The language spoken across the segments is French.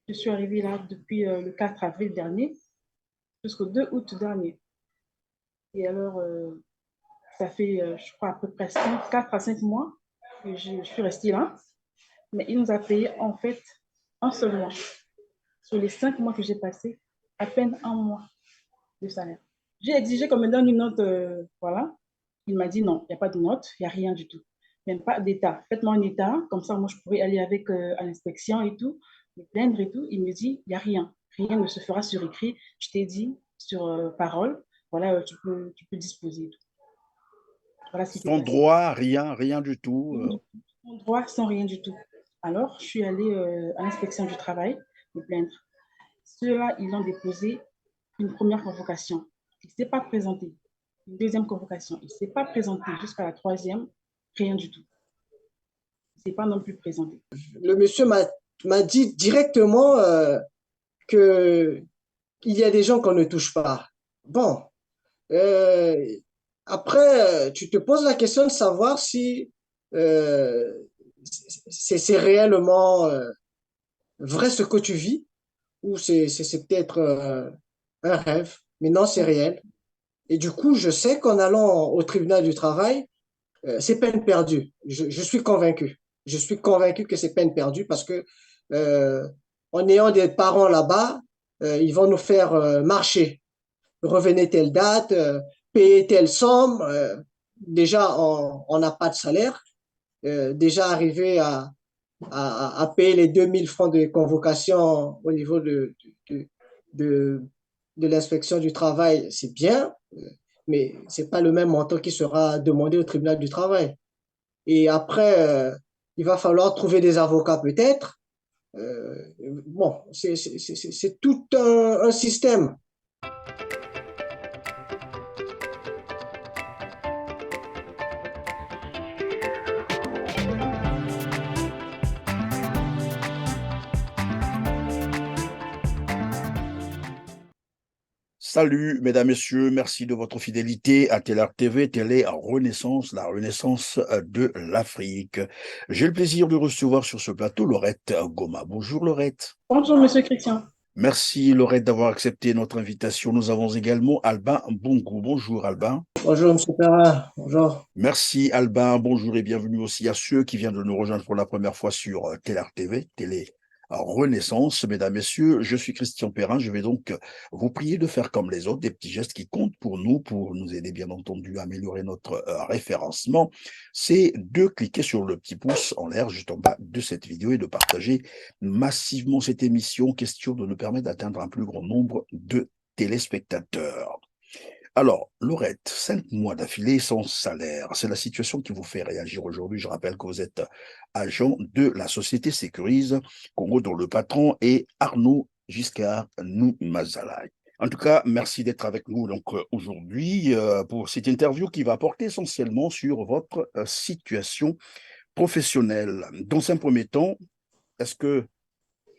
Je suis arrivée là depuis le 4 avril dernier jusqu'au 2 août dernier. Et alors, ça fait, je crois, à peu près 4 à 5 mois que je suis restée là. Mais il nous a payé en fait un seul mois. Sur les 5 mois que j'ai passés, à peine un mois de salaire. J'ai exigé qu'on me donne une note, voilà. Il m'a dit non, il n'y a pas de note, il n'y a rien du tout. Même pas d'état. Faites-moi un état, comme ça, moi, je pourrais aller avec à l'inspection et tout, me plaindre et tout. Il me dit, il n'y a rien. Rien ne se fera sur écrit. Je t'ai dit sur parole, voilà, tu peux disposer et tout. Voilà ce qui s'est Sans passé. droit, rien, rien du tout. Rien du tout. Sans droit, sans rien du tout. Alors, je suis allée à l'inspection du travail me plaindre. Ceux-là, ils ont déposé une première convocation. Il ne s'est pas présenté. Une deuxième convocation. Il ne s'est pas présenté jusqu'à la troisième. Rien du tout. Il ne s'est pas non plus présenté. Le monsieur m'a dit directement que il y a des gens qu'on ne touche pas. Bon, euh, après, tu te poses la question de savoir si euh, c'est réellement vrai ce que tu vis ou c'est peut-être un rêve. Mais non, c'est réel. Et du coup, je sais qu'en allant au tribunal du travail, c'est peine perdue. Je suis convaincu. Je suis convaincu que c'est peine perdue parce que euh, en ayant des parents là-bas, ils vont nous faire marcher. Revenez telle date, payer telle somme. Déjà, on n'a pas de salaire. Déjà arrivé à payer les 2 000 francs de convocation au niveau de, de, de l'inspection du travail, c'est bien, mais c'est pas le même montant qui sera demandé au tribunal du travail. Et après, il va falloir trouver des avocats peut-être. Bon, c'est tout un système. Salut, mesdames, messieurs, merci de votre fidélité à Télar TV, Télé Renaissance, la renaissance de l'Afrique. J'ai le plaisir de recevoir sur ce plateau Laurette Goma. Bonjour Laurette. Bonjour, monsieur Christian. Merci Laurette d'avoir accepté notre invitation. Nous avons également Albin Bongo. Bonjour Albin. Bonjour, M. Perrin. Bonjour. Merci Albin, bonjour et bienvenue aussi à ceux qui viennent de nous rejoindre pour la première fois sur Télar TV, Télé Renaissance. Mesdames, Messieurs, je suis Christian Perrin, je vais donc vous prier de faire comme les autres, des petits gestes qui comptent pour nous aider bien entendu à améliorer notre référencement. C'est de cliquer sur le petit pouce en l'air juste en bas de cette vidéo et de partager massivement cette émission, question de nous permettre d'atteindre un plus grand nombre de téléspectateurs. Alors, Laurette, 5 mois d'affilée sans salaire, c'est la situation qui vous fait réagir aujourd'hui. Je rappelle que vous êtes agent de la société Sécurise Congo, dont le patron est Arnaud Giscard Noumazalaï. En tout cas, merci d'être avec nous donc aujourd'hui pour cette interview qui va porter essentiellement sur votre situation professionnelle. Dans un premier temps, est-ce que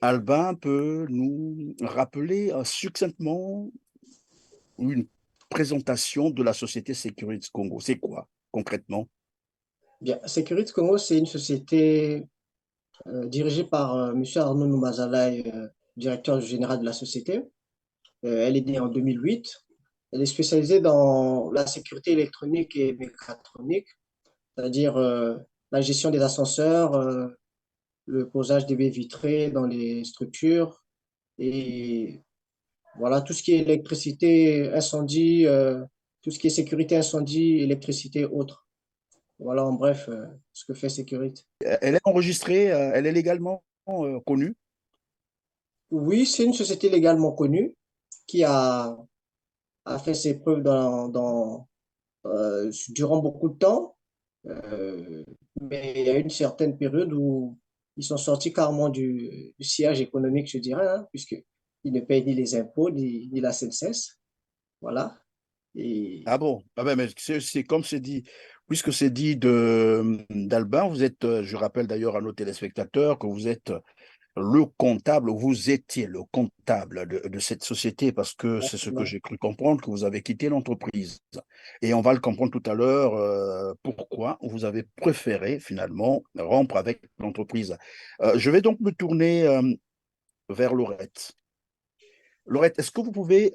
Albin peut nous rappeler succinctement une présentation de la société Securities Congo? C'est quoi concrètement? Bien, Security Congo, c'est une société dirigée par M. Arnaud Noumazalaï, directeur général de la société. Elle est née en 2008. Elle est spécialisée dans la sécurité électronique et mécatronique, c'est-à-dire la gestion des ascenseurs, le posage des baies vitrées dans les structures et voilà, tout ce qui est électricité, incendie, tout ce qui est sécurité, incendie, électricité, autres. Voilà en bref ce que fait Security. Elle est enregistrée, elle est légalement connue. Oui, c'est une société légalement connue qui a fait ses preuves durant beaucoup de temps. Euh, mais il y a eu une certaine période où ils sont sortis carrément du sillage économique, je dirais, hein, puisqu'ils ne payent ni les impôts, ni la CNCS. Voilà. Et Ah bon? Ah ben, mais c'est comme c'est dit, puisque c'est dit d'Albin, vous êtes, je rappelle d'ailleurs à nos téléspectateurs que vous êtes le comptable, vous étiez le comptable de cette société parce que c'est ce que j'ai cru comprendre, que vous avez quitté l'entreprise. Et on va le comprendre tout à l'heure, pourquoi vous avez préféré finalement rompre avec l'entreprise. Je vais donc me tourner vers Laurette. Laurette, est-ce que vous pouvez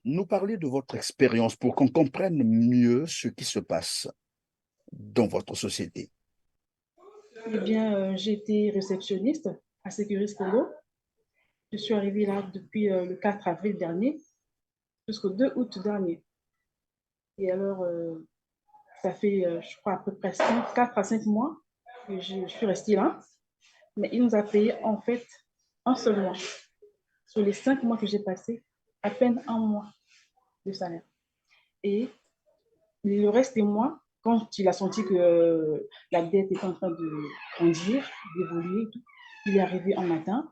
nous parler de votre expérience pour qu'on comprenne mieux ce qui se passe dans votre société? Eh bien, j'ai été réceptionniste à Sécurité Congo. Je suis arrivée là depuis le 4 avril dernier jusqu'au 2 août dernier. Et alors, ça fait, je crois, à peu près 4 à 5 mois que je suis restée là. Mais il nous a payé en fait un seul mois. Sur les 5 mois que j'ai passés, à peine un mois de salaire. Et le reste des mois, quand il a senti que la dette était en train de grandir, d'évoluer, il est arrivé un matin.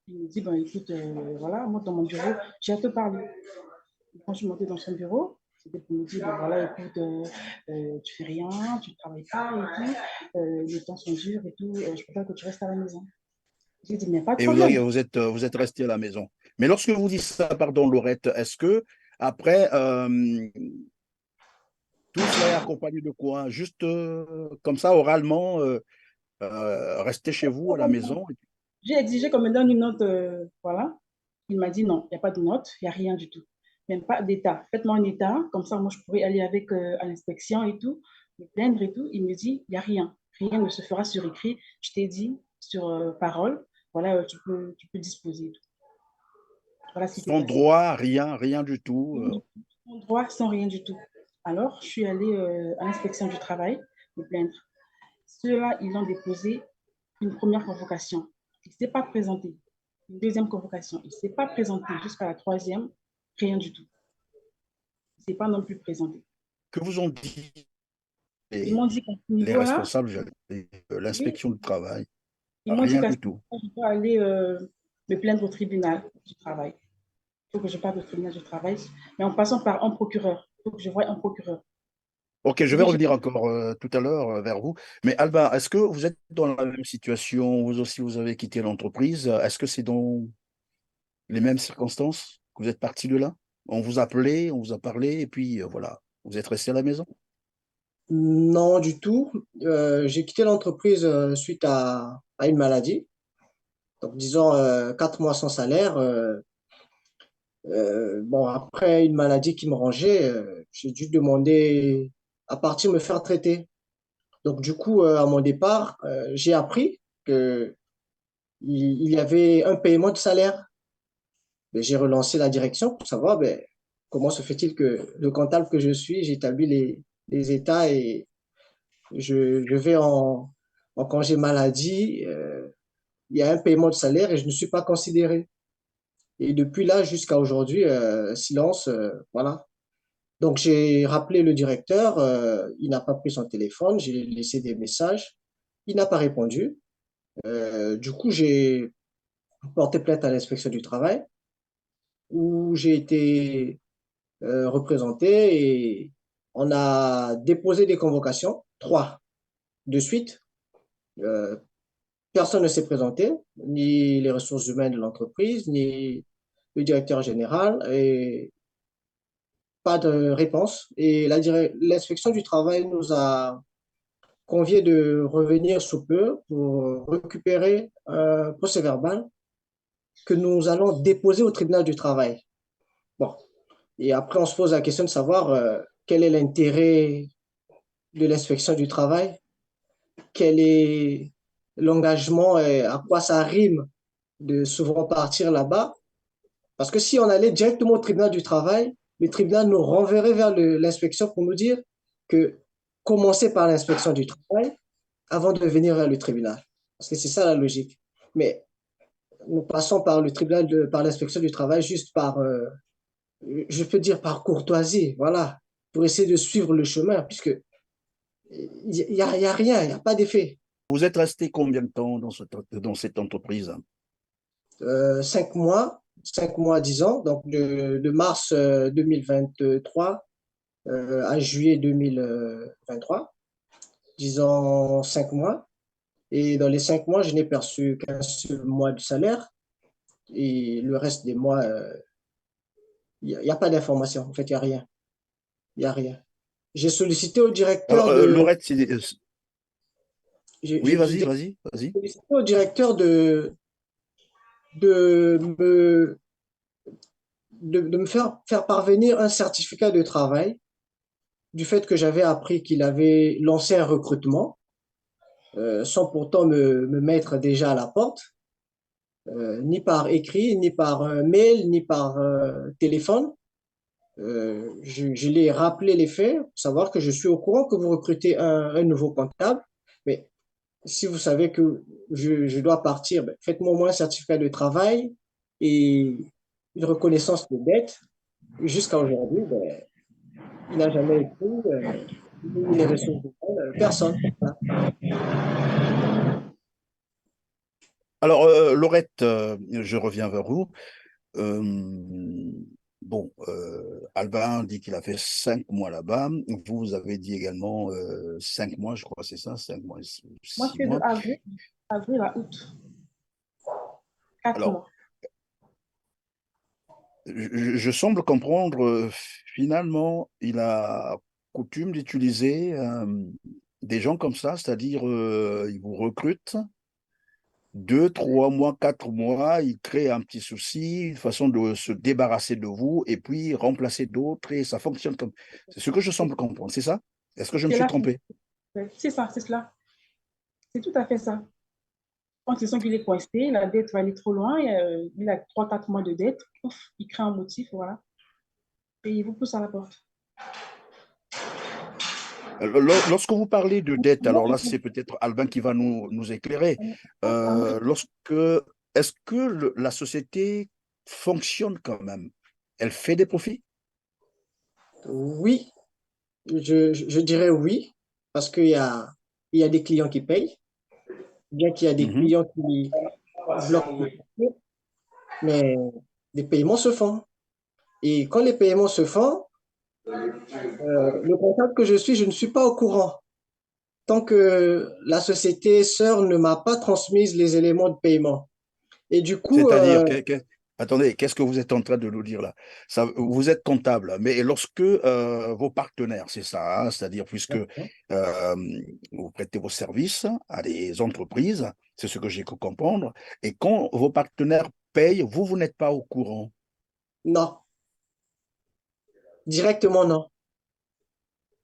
Il me dit, ben, écoute, voilà, moi dans mon bureau, j'ai à te parler. Et quand je suis montée dans son bureau, c'était pour me dire, ben, voilà, écoute, tu fais rien, tu ne travailles pas et tout, les temps sont durs et tout, je préfère que tu restes à la maison. J'ai dit, mais pas de Et problème. vous êtes resté à la maison. Mais lorsque vous dites ça, pardon, Laurette, est-ce que après, tout cela est accompagné de quoi? Juste comme ça, oralement, rester chez vous à la maison? J'ai exigé qu'on me donne une note, voilà. Il m'a dit non, il n'y a pas de note, il n'y a rien du tout. Même pas d'état. Faites-moi un état, comme ça, moi, je pourrais aller avec à l'inspection et tout, me plaindre et tout. Il me dit, il n'y a rien. Rien ne se fera sur écrit. Je t'ai dit sur parole, voilà, tu peux disposer et tout. Voilà ce qui s'est Sans passé. droit, rien, rien du tout. Sans droit, sans rien du tout. Alors, je suis allée à l'inspection du travail me plaindre. Ceux-là, ils ont déposé une première convocation. Il ne s'est pas présenté. Une deuxième convocation. Il ne s'est pas présenté jusqu'à la troisième. Rien du tout. Il ne s'est pas non plus présenté. Que vous ont dit Ils les, m'ont dit qu'à ce les niveau-là, responsables de oui, l'inspection du travail? ils m'ont dit Rien qu'à ce du tout. niveau-là, je dois aller me plaindre au tribunal du travail. Il faut que je parte au tribunal du travail, mais en passant par un procureur. Il faut que je voie un procureur. Ok, je J'ai vais dit, revenir encore tout à l'heure vers vous. Mais Alba, est-ce que vous êtes dans la même situation? Vous aussi, vous avez quitté l'entreprise. Est-ce que c'est dans les mêmes circonstances que vous êtes parti de là? On vous a appelé, on vous a parlé, et puis voilà, vous êtes resté à la maison? Non, du tout. J'ai quitté l'entreprise suite à une maladie. Donc, disons, 4 mois sans salaire. Bon, après une maladie qui me rangeait, j'ai dû demander à partir me faire traiter. Donc, du coup, à mon départ, j'ai appris que il y avait un paiement de salaire. Ben, j'ai relancé la direction pour savoir ben, comment se fait-il que le comptable que je suis, j'établis les états et je vais en congé maladie. Il y a un paiement de salaire et je ne suis pas considéré. Et depuis là jusqu'à aujourd'hui, silence, voilà. Donc j'ai rappelé le directeur, il n'a pas pris son téléphone, j'ai laissé des messages, il n'a pas répondu. Du coup, j'ai porté plainte à l'inspection du travail où j'ai été représenté et on a déposé des convocations, 3 de suite. Euh, Personne ne s'est présenté, ni les ressources humaines de l'entreprise, ni le directeur général, et pas de réponse. Et l'inspection du travail nous a convié de revenir sous peu pour récupérer un procès-verbal que nous allons déposer au tribunal du travail. Bon, et après, on se pose la question de savoir quel est l'intérêt de l'inspection du travail, quel est l'engagement et à quoi ça rime de souvent partir là-bas. Parce que si on allait directement au tribunal du travail, le tribunal nous renverrait vers l'inspection pour nous dire que commencer par l'inspection du travail avant de venir vers le tribunal. Parce que c'est ça la logique. Mais nous passons par le tribunal, par l'inspection du travail juste par, je peux dire par courtoisie, voilà, pour essayer de suivre le chemin, puisque il y a rien, il n'y a pas d'effet. Vous êtes resté combien de temps dans cette entreprise? 5 mois, 5 mois, 10 ans, donc de mars 2023 à juillet 2023, disons 5 mois. Et dans les 5 mois, je n'ai perçu qu'un seul mois de salaire. Et le reste des mois, il n'y a pas d'information. En fait, il n'y a rien. Il n'y a rien. J'ai sollicité au Alors, directeur de, Laurette, oui, j'ai vas-y, vas-y, vas-y. sollicité au directeur de de me faire parvenir un certificat de travail du fait que j'avais appris qu'il avait lancé un recrutement, sans pourtant me mettre déjà à la porte, ni par écrit, ni par mail, ni par téléphone. Je l'ai rappelé les faits, pour savoir que je suis au courant que vous recrutez un nouveau comptable, mais si vous savez que je dois partir, ben, faites-moi au moins un certificat de travail et une reconnaissance de dette. Jusqu'à aujourd'hui, ben, il n'a jamais écrit, ni les ressources humaines, personne. Voilà. Alors, Laurette, je reviens vers vous. Euh, bon, Albin dit qu'il a fait 5 mois là-bas. Vous avez dit également 5 mois, je crois, c'est ça, 5 mois, Moi, je six fais de mois. avril à août, 4 Alors, mois. je semble comprendre, finalement, il a coutume d'utiliser des gens comme ça, c'est-à-dire il vous recrute 2, 3 mois, 4 mois, il crée un petit souci, une façon de se débarrasser de vous et puis remplacer d'autres et ça fonctionne comme. C'est ce que je semble comprendre, c'est ça? Est-ce que je me C'est suis là, trompé? c'est ça, c'est cela. C'est tout à fait ça. Quand ils sent qu'il est coincé, la dette va aller trop loin, et, il a 3, 4 mois de dette, ouf, il crée un motif, voilà, et il vous pousse à la porte. Lorsque vous parlez de dette, alors là, c'est peut-être Albin qui va nous éclairer. Lorsque, est-ce que la société fonctionne quand même? Elle fait des profits? Oui, je dirais oui, parce il y a des clients qui payent, bien qu'il y a des Mhm. clients qui bloquent le paiement, mais les paiements se font. Et quand les paiements se font, le comptable que je suis, je ne suis pas au courant. Tant que la société sœur ne m'a pas transmis les éléments de paiement. Et du coup, C'est-à-dire, attendez, qu'est-ce que vous êtes en train de nous dire là? Ça, vous êtes comptable, mais lorsque vos partenaires, c'est ça, hein, c'est-à-dire puisque vous prêtez vos services à des entreprises, c'est ce que j'ai cru comprendre, et quand vos partenaires payent, vous n'êtes pas au courant. non, directement non.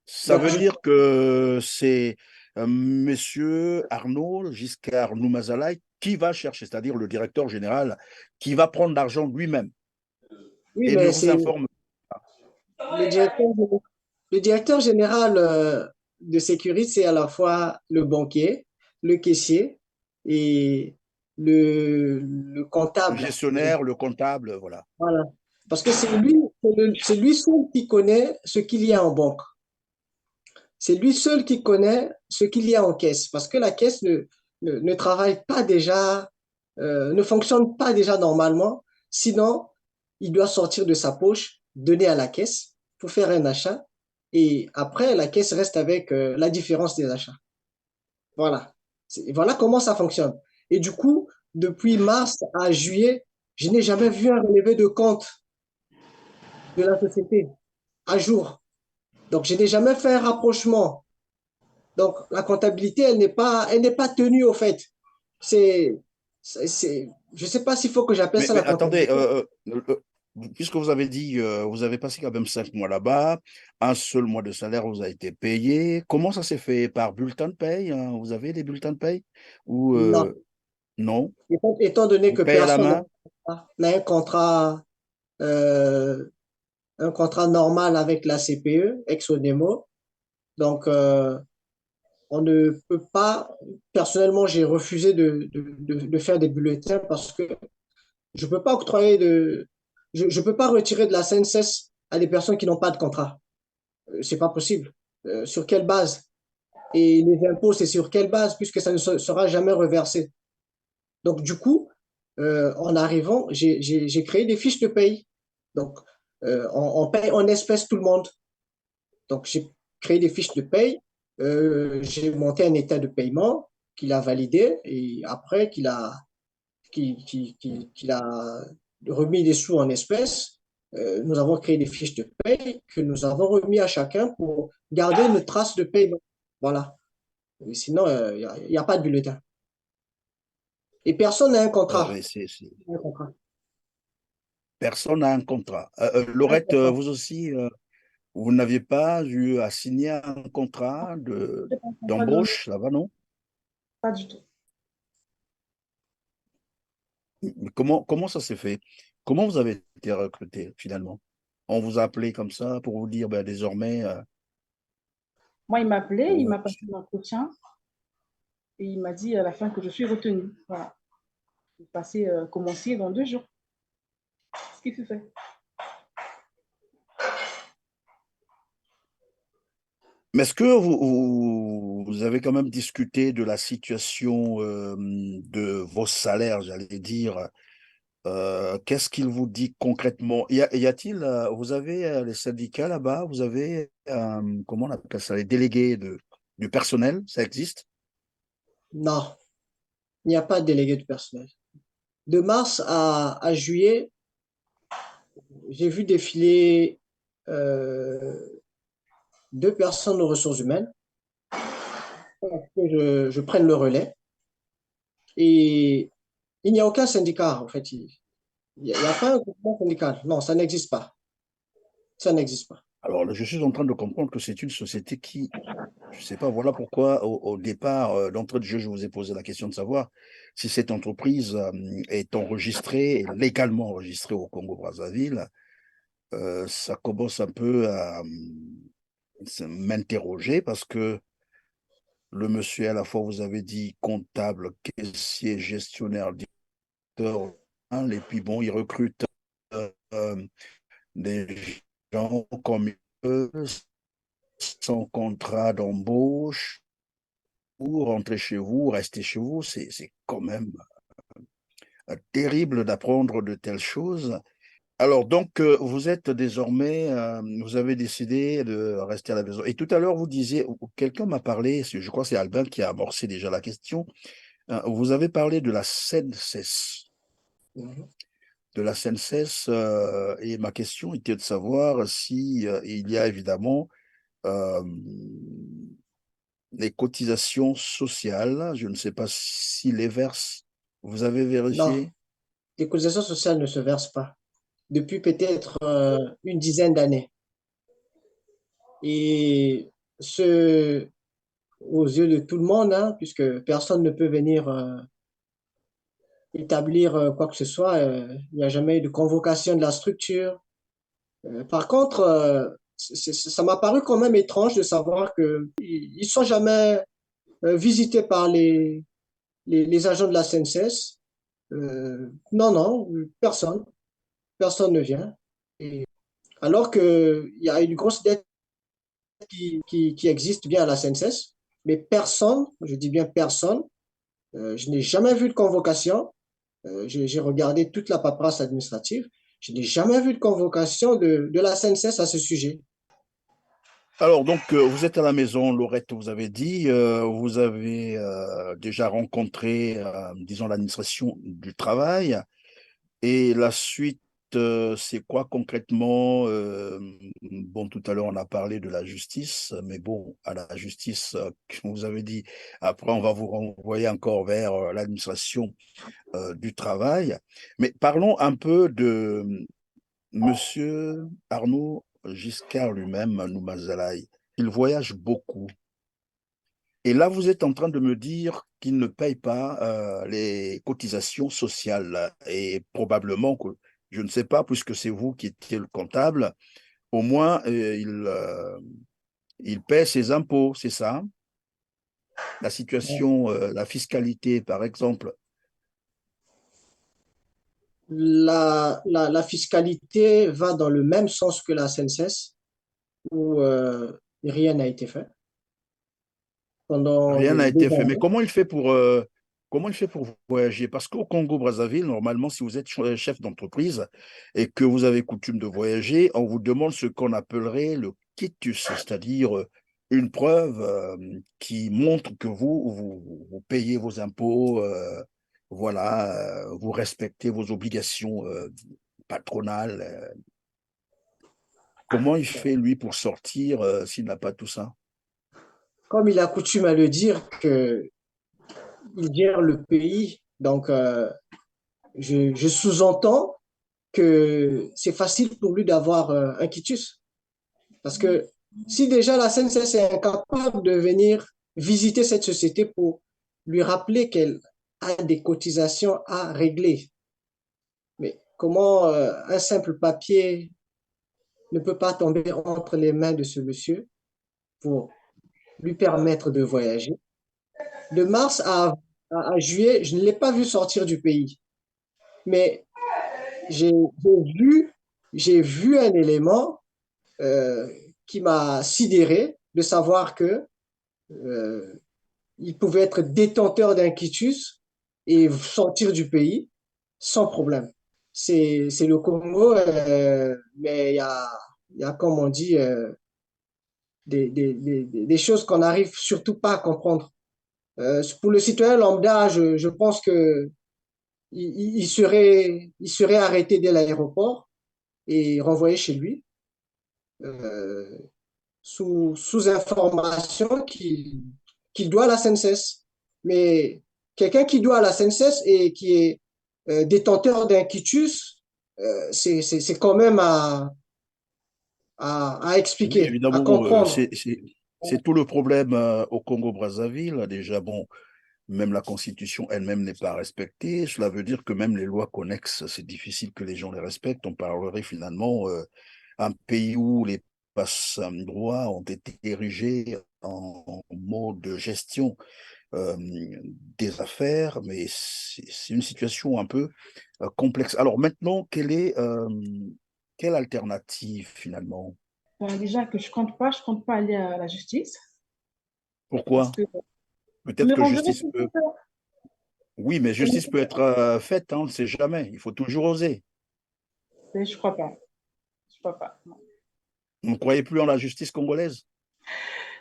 Ça Donc, veut dire que c'est Monsieur Arnaud Giscard Noumazalaï qui va chercher, c'est-à-dire le directeur général, qui va prendre l'argent lui-même oui, et ne mais vous c'est informe. le directeur, le directeur général de sécurité, c'est à la fois le banquier, le caissier et le Le comptable. gestionnaire, le comptable, voilà. Voilà. Parce que c'est lui seul qui connaît ce qu'il y a en banque. C'est lui seul qui connaît ce qu'il y a en caisse. Parce que la caisse ne travaille pas déjà, ne fonctionne pas déjà normalement. Sinon, il doit sortir de sa poche, donner à la caisse pour faire un achat. Et après, la caisse reste avec la différence des achats. Voilà. Voilà comment ça fonctionne. Et du coup, depuis mars à juillet, je n'ai jamais vu un relevé de compte de la société à jour. Donc, je n'ai jamais fait un rapprochement. Donc, la comptabilité, elle n'est pas tenue au fait. C'est, je ne sais pas s'il faut que j'appelle ça la Mais attendez, comptabilité. puisque vous avez dit, vous avez passé quand même 5 mois là-bas, un seul mois de salaire vous a été payé. Comment ça s'est fait? Par bulletin de paye, hein? Vous avez des bulletins de paye? Ou Non. non? Étant donné Vous que payez à la personne main? n'a euh, un contrat normal avec la CPE, ex-Odemo, donc on ne peut pas, personnellement, j'ai refusé de faire des bulletins parce que je ne peux pas octroyer je peux pas retirer de la CNSS à des personnes qui n'ont pas de contrat. C'est pas possible. Sur quelle base? Et les impôts, c'est sur quelle base, puisque ça ne sera jamais reversé. Donc, du coup, en arrivant, j'ai créé des fiches de paye. Donc, on paye en espèces tout le monde. Donc, j'ai créé des fiches de paye. J'ai monté un état de paiement qu'il a validé et après qu'il a remis des sous en espèces, nous avons créé des fiches de paye que nous avons remis à chacun pour garder une trace de paiement. Voilà. Et sinon, il n'y a pas de bulletin. Et personne n'a un contrat. Oui, personne n'a un contrat. Laurette, vous aussi, vous n'aviez pas eu à signer un contrat Pas de- d'embauche là-bas, non? pas du tout. Mais comment ça s'est fait? Comment vous avez été recruté finalement? On vous a appelé comme ça pour vous dire, ben, désormais, Moi, il m'a appelé, il vous- m'a passé l'entretien et il m'a dit à la fin que je suis retenue. Voilà. Je vais passer, commencer dans 2 jours. Ce qui fut fait. mais est-ce que vous avez quand même discuté de la situation de vos salaires, j'allais dire? Qu'est-ce qu'il vous dit concrètement? Y a-t-il, vous avez les syndicats là-bas, vous avez, comment on appelle ça, les délégués du personnel, ça existe? Non, il n'y a pas de délégué du personnel. De mars à juillet, j'ai vu défiler euh, 2 personnes aux ressources humaines pour que je prenne le relais. Et il n'y a aucun syndicat, en fait. Il n'y a pas un groupement syndical. Non, ça n'existe pas. Ça n'existe pas. Alors, je suis en train de comprendre que c'est une société qui, je ne sais pas, voilà pourquoi au départ, d'entrée de jeu, je vous ai posé la question de savoir si cette entreprise est enregistrée, est légalement enregistrée au Congo-Brazzaville. Ça commence un peu à m'interroger parce que le monsieur, à la fois, vous avez dit comptable, caissier, gestionnaire, directeur, hein, et puis bon, il recrute euh, des gens comme eux, sans contrat d'embauche, ou rentrer chez vous, rester chez vous. C'est quand même terrible d'apprendre de telles choses. Alors, donc, vous êtes désormais, vous avez décidé de rester à la maison. Et tout à l'heure, vous disiez, ou quelqu'un m'a parlé, je crois que c'est Albin qui a amorcé déjà la question, vous avez parlé de la SNCS. Mhm. De la SNCS, et ma question était de savoir si il y a évidemment euh, les cotisations sociales. Je ne sais pas s'il les verse. Vous avez Non, vérifié? les cotisations sociales ne se versent pas depuis peut-être une dizaine d'années. Et ce, aux yeux de tout le monde, hein, puisque personne ne peut venir établir quoi que ce soit, il n'y a jamais eu de convocation de la structure. Par contre, ça m'a paru quand même étrange de savoir qu'ils ne sont jamais visités par les agents de la CNCS. Non, non, personne ne vient. Et alors qu'il y a une grosse dette qui existe bien à la CNCS, mais personne, je dis bien personne, je n'ai jamais vu de convocation. J'ai regardé toute la paperasse administrative. Je n'ai jamais vu de convocation de la CNCS à ce sujet. Alors, donc, vous êtes à la maison, Laurette, vous avez dit, vous avez déjà rencontré, disons, l'administration du travail. Et la suite, c'est quoi concrètement? Bon, tout à l'heure, on a parlé de la justice, mais bon, à la justice, comme vous avez dit, après, on va vous renvoyer encore vers l'administration du travail. Mais parlons un peu de Monsieur Arnaud Giscard lui-même, Noumazalaï. Il voyage beaucoup. Et là, vous êtes en train de me dire qu'il ne paye pas les cotisations sociales. Et probablement que, je ne sais pas, puisque c'est vous qui étiez le comptable, au moins il paie ses impôts, c'est ça? La situation, la fiscalité, par exemple. La fiscalité va dans le même sens que la SNCS, où rien n'a été fait pendant Rien n'a des été fait. Mais années. comment il fait pour voyager? Parce qu'au Congo-Brazzaville, normalement, si vous êtes chef d'entreprise et que vous avez coutume de voyager, on vous demande ce qu'on appellerait le quitus, c'est-à-dire une preuve qui montre que vous payez vos impôts, voilà, vous respectez vos obligations patronales. Comment il fait, lui, pour sortir s'il n'a pas tout ça? Comme il a coutume à le dire, qu'il gère le pays Donc, je sous-entends que c'est facile pour lui d'avoir un quitus. Parce que si déjà la CNCS est incapable de venir visiter cette société pour lui rappeler qu'elle a des cotisations à régler, mais comment un simple papier ne peut pas tomber entre les mains de ce monsieur pour lui permettre de voyager? De mars à juillet, je ne l'ai pas vu sortir du pays, mais j'ai vu, j'ai vu un élément euh, qui m'a sidéré de savoir que euh, il pouvait être détenteur d'un quitus et sortir du pays sans problème. C'est le Congo, mais il y a, comme on dit, des choses qu'on n'arrive surtout pas à comprendre. Pour le citoyen lambda, je pense que il serait arrêté dès l'aéroport et renvoyé chez lui euh, sous information qu'il doit à la SNCS. Mais quelqu'un qui doit à la SNCS et qui est détenteur d'un quitus, c'est quand même à Oui, expliquer, à évidemment, comprendre. c'est tout le problème au Congo-Brazzaville. Déjà, bon, même la Constitution elle-même n'est pas respectée. Cela veut dire que même les lois connexes, c'est difficile que les gens les respectent. On parlerait finalement un pays où les passe-droits ont été érigés en mode de gestion euh, des affaires, mais c'est une situation un peu complexe. Alors maintenant, quelle alternative finalement? Déjà que je compte pas aller à la justice parce Pourquoi? que je Peut-être me que renverrai justice plus peut. tard. Oui, mais justice peut être faite, hein, on ne sait jamais. Il faut toujours oser. Mais je crois pas. Je crois pas. Non. Vous ne croyez plus en la justice congolaise?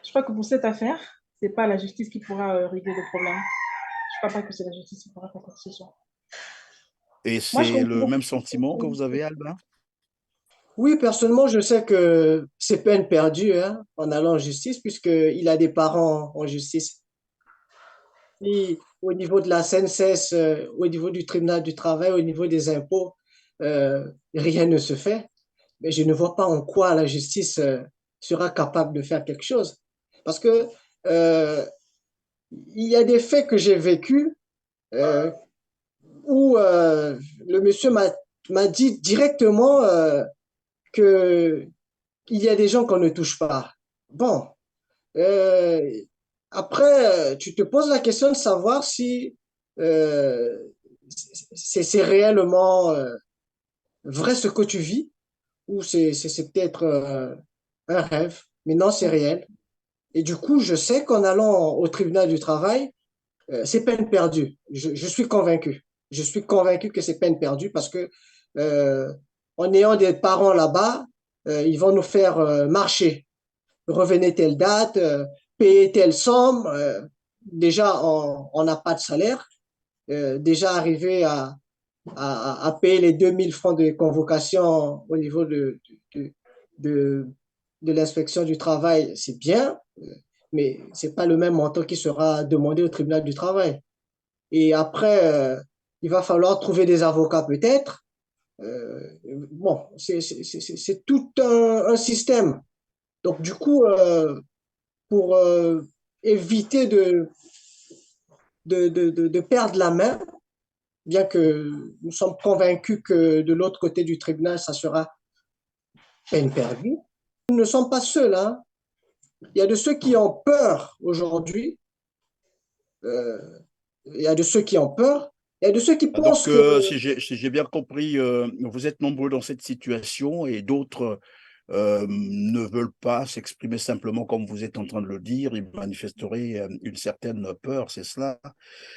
Je crois que pour cette affaire, c'est pas la justice qui pourra régler le problème. Je crois pas que c'est la justice qui pourra faire quoi que ce soit. Et Moi, je c'est le comprends. même sentiment que vous avez, Albin? Oui, personnellement, je sais que c'est peine perdue hein, en allant en justice, puisqu'il a des parents en justice. Et au niveau de la CNCS, au niveau du tribunal du travail, au niveau des impôts, rien ne se fait. Mais je ne vois pas en quoi la justice sera capable de faire quelque chose. Parce que euh, il y a des faits que j'ai vécus euh, où le monsieur m'a dit directement que il y a des gens qu'on ne touche pas. Bon, euh, après, tu te poses la question de savoir si euh, c'est réellement vrai ce que tu vis ou c'est peut-être un rêve, mais non, c'est réel. Et du coup, je sais qu'en allant au tribunal du travail, c'est peine perdue. Je suis convaincu. Je suis convaincu que c'est peine perdue parce que euh, en ayant des parents là-bas, ils vont nous faire marcher. Revenez telle date, payez telle somme. Déjà, on n'a pas de salaire. Déjà arrivé à payer les 2 000 francs de convocation au niveau de, de, de l'inspection du travail, c'est bien, mais c'est pas le même montant qui sera demandé au tribunal du travail. Et après, il va falloir trouver des avocats peut-être. Bon, c'est tout un système. Donc, du coup, pour éviter de perdre la main, bien que nous sommes convaincus que de l'autre côté du tribunal, ça sera peine perdue. Nous ne sommes pas seuls. Hein. Il y a de ceux qui ont peur aujourd'hui, euh, il y a de ceux qui ont peur, il y a de ceux qui Ah, donc, pensent que si j'ai bien compris, vous êtes nombreux dans cette situation et d'autres ne veulent pas s'exprimer simplement comme vous êtes en train de le dire. Ils manifesteraient une certaine peur, c'est cela?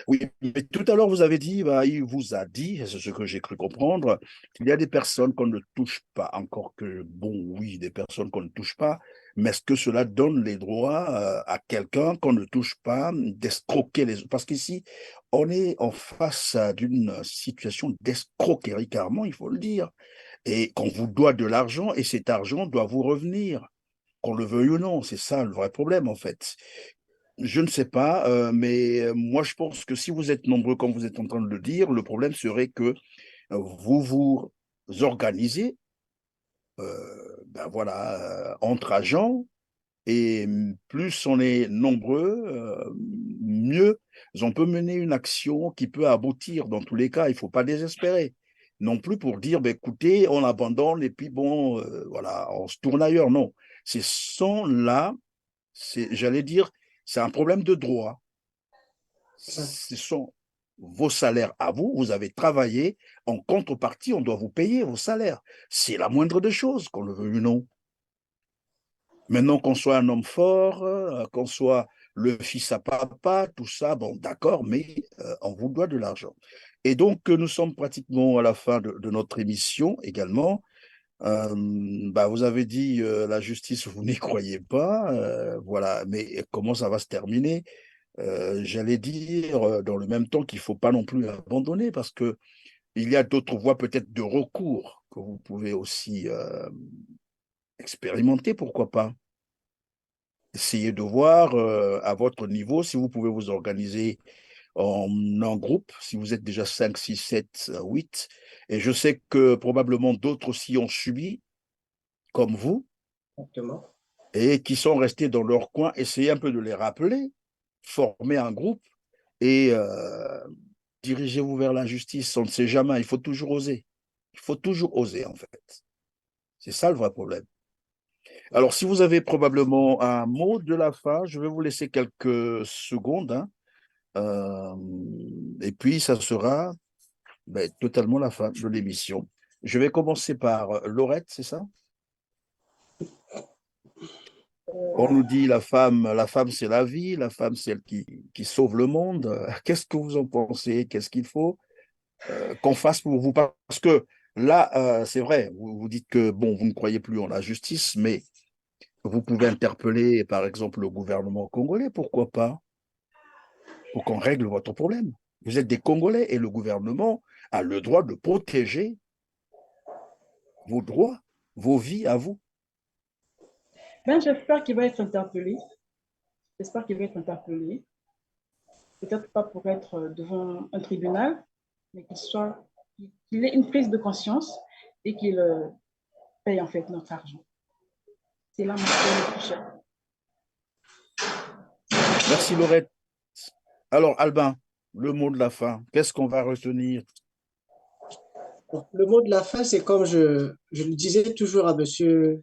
Oui, mais tout à l'heure, vous avez dit, bah, il vous a dit, c'est ce que j'ai cru comprendre, qu'il y a des personnes qu'on ne touche pas. Encore que, bon, oui, des personnes qu'on ne touche pas, mais est-ce que cela donne les droits à quelqu'un qu'on ne touche pas d'escroquer les autres? Parce qu'ici, on est en face d'une situation d'escroquerie, carrément, il faut le dire. Et qu'on vous doit de l'argent, et cet argent doit vous revenir, qu'on le veuille ou non. C'est ça le vrai problème, en fait. Je ne sais pas, mais moi je pense que si vous êtes nombreux, comme vous êtes en train de le dire, le problème serait que vous vous organisez, ben voilà, entre agents, et plus on est nombreux, mieux on peut mener une action qui peut aboutir dans tous les cas. Il ne faut pas désespérer. Non plus pour dire, ben, écoutez, on abandonne et puis bon, voilà, on se tourne ailleurs. Non, ces sont-là, j'allais dire, c'est un problème de droit. Ce sont vos salaires à vous, vous avez travaillé, en contrepartie, on doit vous payer vos salaires. C'est la moindre des choses, qu'on le veuille ou non. Maintenant qu'on soit un homme fort, qu'on soit le fils à papa, tout ça, bon, d'accord, mais on vous doit de l'argent. Et donc, nous sommes pratiquement à la fin de notre émission également. Bah, vous avez dit la justice, vous n'y croyez pas, voilà, mais comment ça va se terminer? J'allais dire dans le même temps qu'il ne faut pas non plus abandonner parce que il y a d'autres voies peut-être de recours que vous pouvez aussi expérimenter, pourquoi pas? Essayez de voir à votre niveau si vous pouvez vous organiser en un groupe, si vous êtes déjà 5, 6, 7, 8. Et je sais que probablement d'autres aussi ont subi, comme vous, Exactement. et qui sont restés dans leur coin. Essayez un peu de les rappeler, former un groupe et dirigez-vous vers la justice. On ne sait jamais, il faut toujours oser. Il faut toujours oser, en fait. C'est ça le vrai problème. Alors, si vous avez probablement un mot de la fin, je vais vous laisser quelques secondes, hein. Euh, et puis, ça sera ben, totalement la fin de l'émission. Je vais commencer par Laurette, c'est ça? On nous dit la femme c'est la vie, la femme c'est elle qui sauve le monde. Qu'est-ce que vous en pensez? Qu'est-ce qu'il faut qu'on fasse pour vous? Parce que là, c'est vrai, vous dites que bon, vous ne croyez plus en la justice, mais vous pouvez interpeller, par exemple, le gouvernement congolais, pourquoi pas, pour qu'on règle votre problème. Vous êtes des Congolais et le gouvernement a le droit de protéger vos droits, vos vies à vous. Ben, j'espère qu'il va être interpellé. J'espère qu'il va être interpellé. Peut-être pas pour être devant un tribunal, mais qu'il ait une prise de conscience et qu'il paye en fait notre argent. C'est là mon le plus cher. Merci Laurette. Alors Albin, le mot de la fin, qu'est-ce qu'on va retenir? Le mot de la fin, c'est comme je le disais toujours à monsieur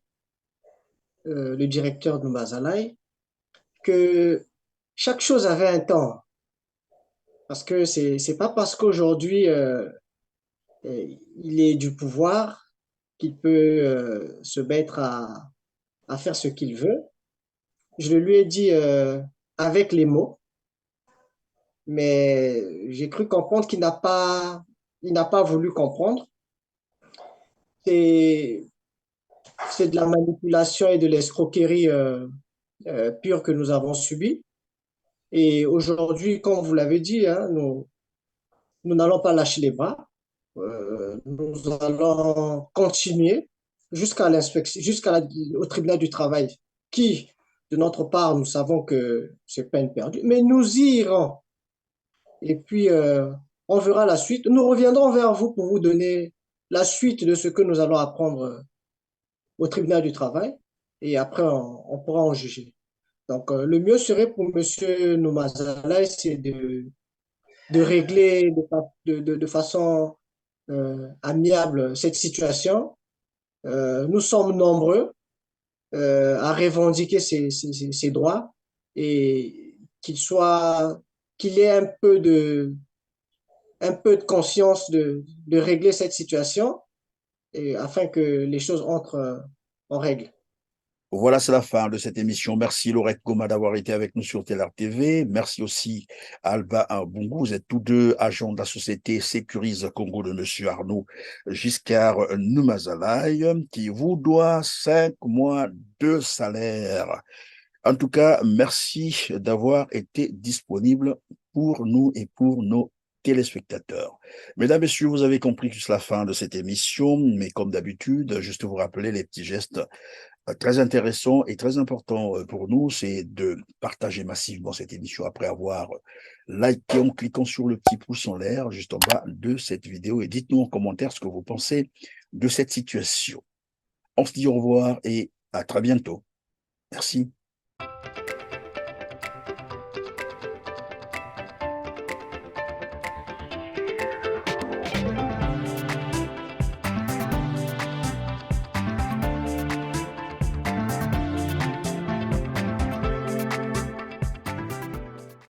le directeur de Mazalaï, que chaque chose avait un temps. Parce que c'est pas parce qu'aujourd'hui il est du pouvoir qu'il peut se mettre à faire ce qu'il veut. Je le lui ai dit avec les mots, mais j'ai cru comprendre il n'a pas voulu comprendre. C'est, c'est de la manipulation et de l'escroquerie pure que nous avons subie. Et aujourd'hui, comme vous l'avez dit, hein, nous n'allons pas lâcher les bras. Nous allons continuer jusqu'à l'inspection, au tribunal du travail, qui, de notre part, nous savons que c'est peine perdue, mais nous y irons. Et puis, on verra la suite. Nous reviendrons vers vous pour vous donner la suite de ce que nous allons apprendre au tribunal du travail. Et après, on pourra en juger. Donc, le mieux serait pour M. Noumazala, c'est de régler de façon amiable cette situation. Nous sommes nombreux à revendiquer ces droits et qu'il ait un peu de conscience de régler cette situation et afin que les choses entrent en règle. Voilà, c'est la fin de cette émission. Merci Laurette Goma d'avoir été avec nous sur TLR TV. Merci aussi Alba Bungu. Vous êtes tous deux agents de la société Sécurise Congo de Monsieur Arnaud Giscard Numazalaï, qui vous doit 5 mois de salaire. En tout cas, merci d'avoir été disponible pour nous et pour nos téléspectateurs. Mesdames, Messieurs, vous avez compris jusqu'à la fin de cette émission, mais comme d'habitude, juste vous rappeler les petits gestes très intéressant et très important pour nous, c'est de partager massivement cette émission après avoir liké en cliquant sur le petit pouce en l'air juste en bas de cette vidéo et dites-nous en commentaire ce que vous pensez de cette situation. On se dit au revoir et à très bientôt. Merci.